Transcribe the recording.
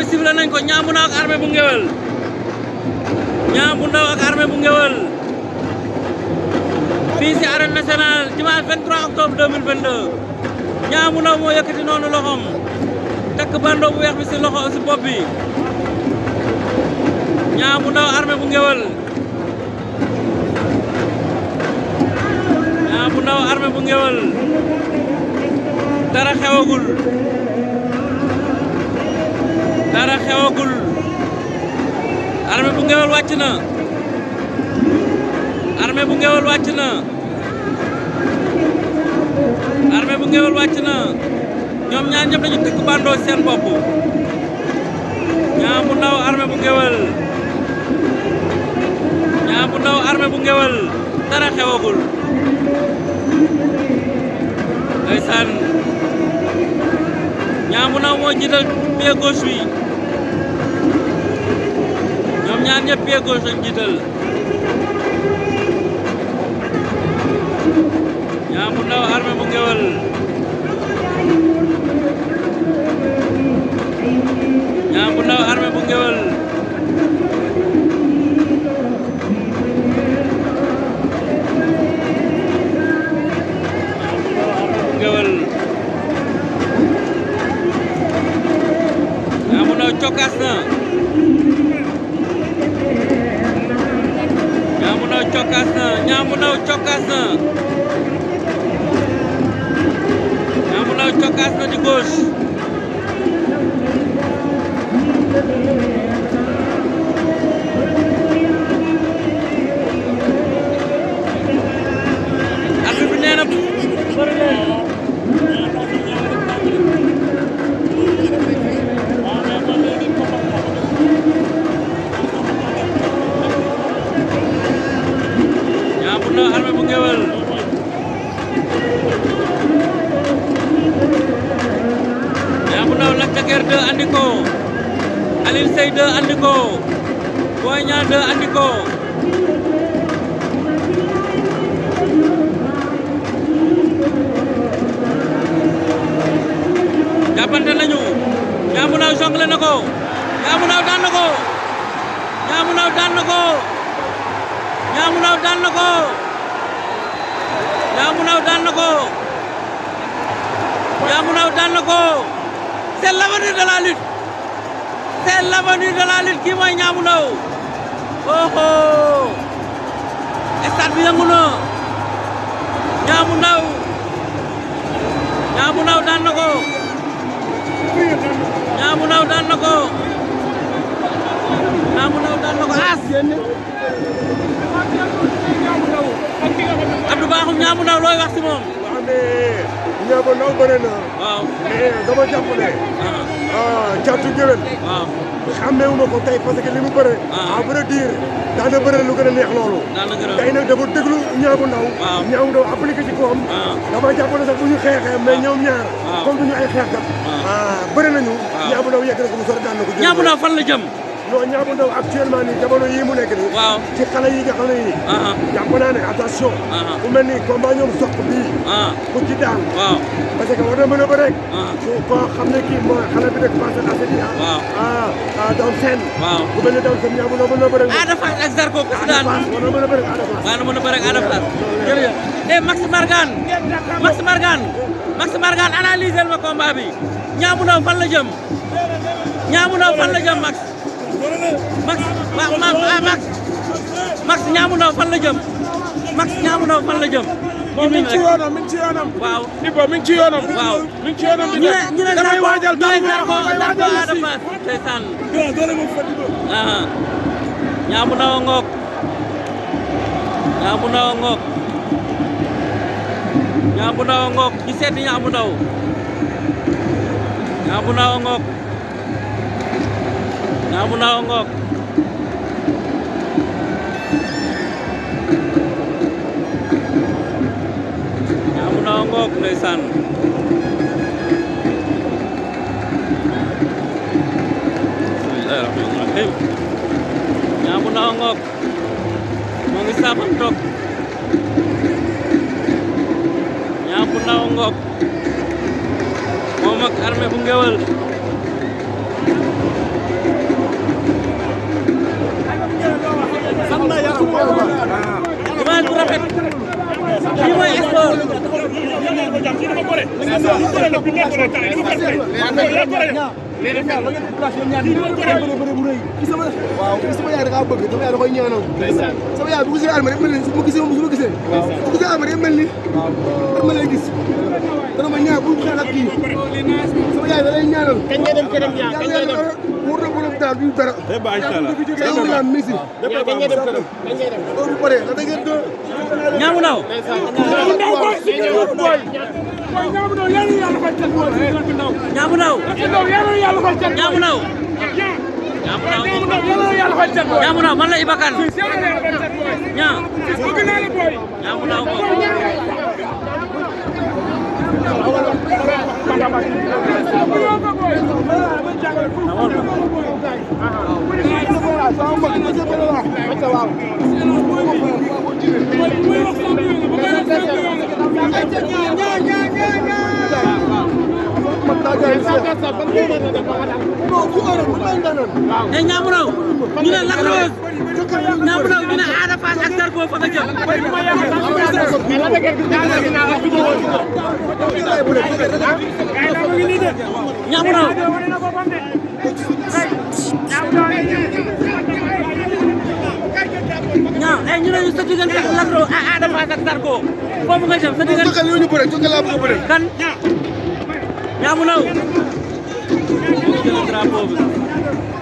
sifflé nañ ko Niang bu Ndaw ak Armé bu Ngéwél Niang bu Ndaw ak Armé bu Ngéwél fii ci arène nationale dimanche 23 octobre 2022 Niang bu Ndaw moo yëkkati noonu loxoom takk bandeau bu weex bi ci loxo ci bopp bi Niang bu Ndaw Armé bu Ngéwél Niang bu Ndaw Armé bu Ngéwél dara xewagul Armé bu Ngéwél wàcc na Armé bu Ngéwél wàcc na Armé bu Ngéwél wàcc na ñoom ñaar ñëpp dañu tëkk bandoo seen bopp Niang bu Ndaw Armé bu Ngéwél Niang bu Ndaw Armé bu Ngéwél dara xewagul ndeysaan Niang bu Ndaw moo jiital pied gauche bi ñoom ñaar ñëpp pied gauche lañ jiital Niang bu Ndaw Armé bu Ngéwél Niang bu Ndaw Armé bu Ngéwél Niang bu Ndaw cokkaas na Niang bu Ndaw cokkaas na Niang bu Ndaw cokkaas na Niang bu Ndaw cokkaas na di gauche arbitre bi nee na bëri leen Niang bu Ndaw Armé bu Ngéwél Niang bu Ndaw Lac de Guiers 2 andi ko Alioune Seye 2 andi ko Boy Niang 2 andi ko jàppante nañu Niang bu Ndaw jongle na ko Niang bu Ndaw daan na ko Niang bu Ndaw daan na ko Niang bu Ndaw daan na ko Niang bu Ndaw daan na ko Niang bu Ndaw daan na ko c'est l'avenir de la lutte c'est l'avenir de la lutte kii mooy Niang bu Ndaw oh oh stade bi yëngu na Niang bu Ndaw Niang bu Ndaw daan na ko Niang bu Ndaw daan na ko Niang bu Ndaw daan na ko as Abdou Bakhoum Niang bu Ndaw looy wax ci moom. waaw mais Niang bu Ndaw bëre na. waaw mais dama jàpp ne. Caatu Géwél. waaw xàmmeewuma ko tey parce que li mu bëre. à vrai dire daan na bëre lu gën a neex loolu. daan na gën a tey nag dafa déglu Niang bu Ndaw. waaw Niang bu Ndaw appliqué ci kawam. dama jàpp ne sax bu ñu xeexee mais ñoom ñaar. comme du ñu ay xeexkat. bëre nañu. Niang bu Ndaw yegg na ko mu sori daan na ko. Niang bu Ndaw fan la jëm. non Niang bu Ndaw actuellement nii jamono yii mu nekk nii. waaw ci xale yi nga xam ne nii. jàpp naa ne attention. ku mel ni combat ñoom soq bii. ku ci daan. waaw parce que war na mën a bëre rek. su ko xam ne kii mooy xale bi rek Parcelles Assainies. waaw Daw Sène. waaw ku mel ni Daw Sène Niang bu Ndaw mën na bëre rek. Ada Fass ak Zarko ku ci daan. war na mën a bëre Ada Fass. war na mën a bëre ak Ada Fass. jërëjëf Max Margane analysel ma combat bi Niang bu Ndaw fan la jëm Niang bu Ndaw fan la jëm Max waaw Max Niang bu Ndaw fan la jëm Niang bu Ndaw fan la jëm. moom mi ngi ci yoonam mi ngi ci yoonam. waaw Ibo mi ngi ci yoonam. waaw mi ngi ci yoonam di def. ñu ne damay waajal Zarko Ada Fass ndeysaan. Niang bu Ndaw a ngoog Niang bu Ndaw a ngoog Niang bu Ndaw a ngoog ñu seeti Niang bu Ndaw Niang bu Ndaw a ngoog Niang bu Ndaw a ngoog Niang bu Ndaw a ngoog ndeysaan bismillaahi rahmaani rahiim Niang bu Ndaw a ngoog moo ngi saaban toog Niang bu Ndaw a ngoog moom ak Armé bu Ngéwél image bu rafet lii mooy sport waaw sama yaay da kaa bëgg sama yaay da koy ñaanal sama yaay bu gisee Alma rek mel ni su ma gisee su gisee Alma rek mel ni Alma lay gis dana ma ñaan bu xeex ak kii sama yaay da lay ñaanal kañ ngay dem këram ñaan kañ ngay dem wóor na borom daal du dara yow la Messi kañ ngay dem këram kañ ngay dem bu pare la da ngeen do Niang Ndaw Niang Ndaw yàlla yàlla fay cat boy Niang Ndaw yàlla yàlla fay cat Niang Ndaw yàlla fay cat boy Niang Ndaw man la Iba Kane Niang bëgg naa la boy Niang Ndaw Niang Ndaw ñu ne Lac Rose Niang Ndaw ñu ne Ada Fass ak Zarko fa nga jëm Niang Ndaw ñaaw ñu ne sa diggante ak Lac Rose ak Ada Fass ak Zarko foofu nga jëm sa diggante jokkal ñu bëre jokkal la bëre kan Niang Ndaw jël drapeau bi